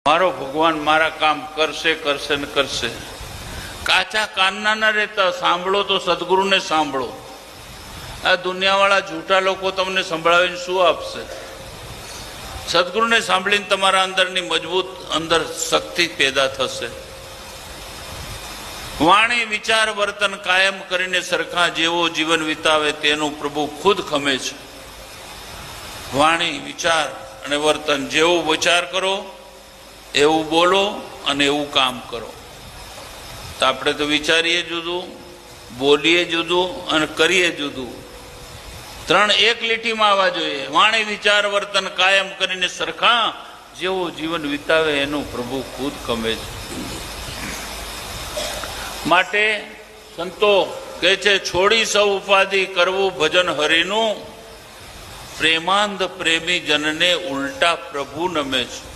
મારો ભગવાન મારા કામ કરશે કરશે ને કરશે. કાચા કાનના ના રહેતા, સાંભળો તો સદગુરુને સાંભળો. આ દુનિયાવાળા જૂઠા લોકો તમને સંભળાવીને શું આપશે? સદગુરુને સાંભળીને તમારા અંદરની મજબૂત અંદર શક્તિ પેદા થશે. વાણી વિચાર વર્તન કાયમ કરીને સરખા જેવો જીવન વિતાવે તેનું પ્રભુ ખુદ ખમે છે. વાણી વિચાર અને વર્તન, જેવું વિચાર કરો એવું બોલો અને એવું કામ કરો. તો આપણે તો વિચારીએ જુદું, બોલીએ જુદું અને કરીએ જુદું. ત્રણ એક લીટીમાં આવવા જોઈએ. વાણી વિચાર વર્તન કાયમ કરીને સરખા જેવું જીવન વિતાવે એનું પ્રભુ ખુદ ગમે છે. માટે સંતો કહે છે, છોડી સૌ ઉપાધિ કરવું ભજન હરિનું, પ્રેમાંધ પ્રેમી જનને ઉલટા પ્રભુ નમે છે.